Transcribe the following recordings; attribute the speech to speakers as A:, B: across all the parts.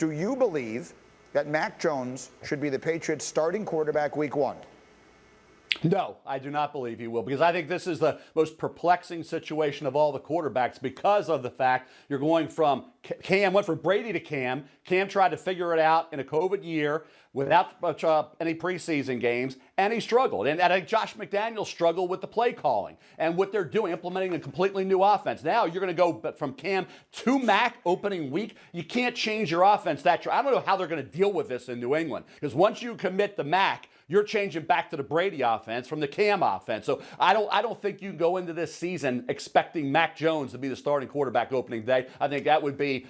A: Do you believe that Mac Jones should be the Patriots' starting quarterback week 1?
B: No, I do not believe he will, because I think this is the most perplexing situation of all the quarterbacks because of the fact you're going from Cam, went from Brady to Cam. Cam tried to figure it out in a COVID year without much any preseason games, and he struggled. And I think Josh McDaniels struggled with the play calling and what they're doing, implementing a completely new offense. Now you're going to go from Cam to Mac opening week. You can't change your offense that. I don't know how they're going to deal with this in New England, because once you commit the Mac, you're changing back to the Brady offense from the Cam offense. So I don't think you can go into this season expecting Mac Jones to be the starting quarterback opening day. I think that would be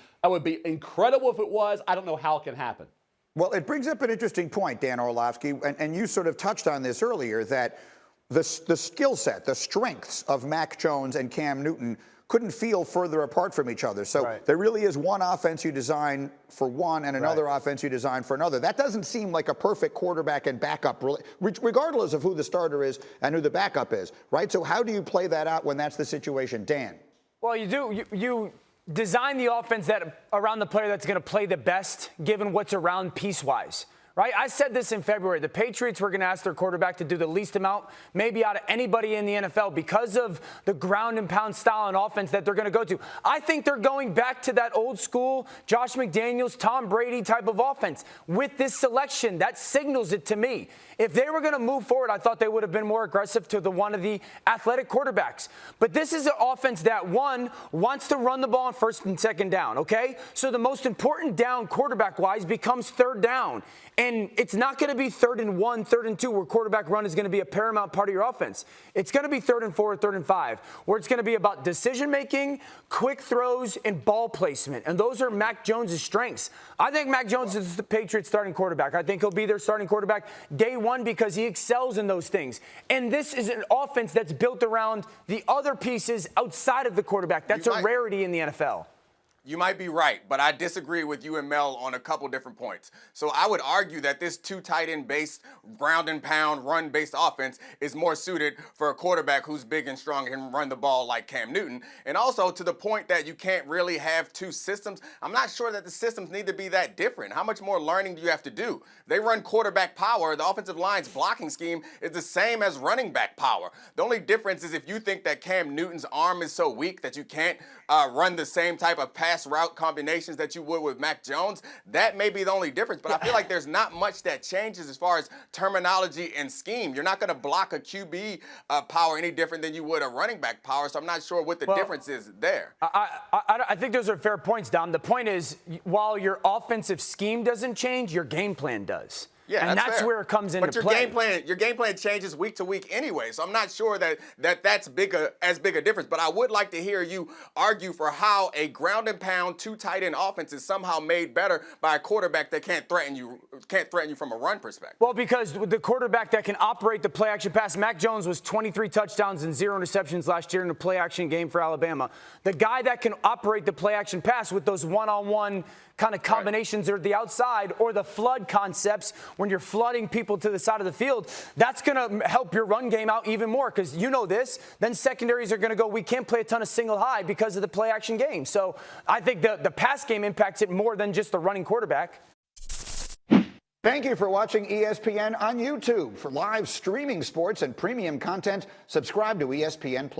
B: incredible if it was. I don't know how it can happen.
A: Well, it brings up an interesting point, Dan Orlovsky, and you sort of touched on this earlier, that the skill set, the strengths of Mac Jones and Cam Newton couldn't feel further apart from each other. So There really is one offense you design for one and another offense you design for another. That doesn't seem like a perfect quarterback and backup, regardless of who the starter is and who the backup is, right? So how do you play that out when that's the situation, Dan?
C: Well, you design the offense that around the player that's going to play the best, given what's around piece-wise. Right? I said this in February. The Patriots were going to ask their quarterback to do the least amount, maybe out of anybody in the NFL, because of the ground and pound style and offense that they're going to go to. I think they're going back to that old school Josh McDaniels, Tom Brady type of offense with this selection. That signals it to me. If they were going to move forward, I thought they would have been more aggressive to one of the athletic quarterbacks. But this is an offense that, one, wants to run the ball on first and second down, okay? So the most important down quarterback-wise becomes third down. And it's not going to be 3rd and 1, 3rd and 2, where quarterback run is going to be a paramount part of your offense. It's going to be 3rd and 4, 3rd and 5, where it's going to be about decision-making, quick throws, and ball placement. And those are Mac Jones' strengths. I think Mac Jones is the Patriots' starting quarterback. I think he'll be their starting quarterback day one because he excels in those things. And this is an offense that's built around the other pieces outside of the quarterback. That's a rarity in the NFL.
D: You might be right, but I disagree with you and Mel on a couple different points. So I would argue that this two tight end based, ground and pound, run based offense is more suited for a quarterback who's big and strong and can run the ball like Cam Newton. And also to the point that you can't really have two systems, I'm not sure that the systems need to be that different. How much more learning do you have to do? They run quarterback power. The offensive line's blocking scheme is the same as running back power. The only difference is if you think that Cam Newton's arm is so weak that you can't run the same type of pass route combinations that you would with Mac Jones, that may be the only difference. But I feel like there's not much that changes as far as terminology and scheme. You're not going to block a QB power any different than you would a running back power, so I'm not sure what the difference is there.
C: I think those are fair points, Dom. The point is, while your offensive scheme doesn't change, your game plan does.
D: Yeah,
C: and that's where it comes into
D: play.
C: But
D: your game plan changes week to week anyway, so I'm not sure that's as big a difference. But I would like to hear you argue for how a ground and pound two tight end offense is somehow made better by a quarterback that can't threaten you from a run perspective.
C: Well, because the quarterback that can operate the play action pass, Mac Jones was 23 touchdowns and 0 interceptions last year in the play action game for Alabama. The guy that can operate the play action pass with those one-on-one kind of combinations or the outside or the flood concepts when you're flooding people to the side of the field, that's going to help your run game out even more, because you know this. Then secondaries are going to go, we can't play a ton of single high because of the play action game. So I think the pass game impacts it more than just the running quarterback.
A: Thank you for watching ESPN on YouTube. For live streaming sports and premium content, subscribe to ESPN+.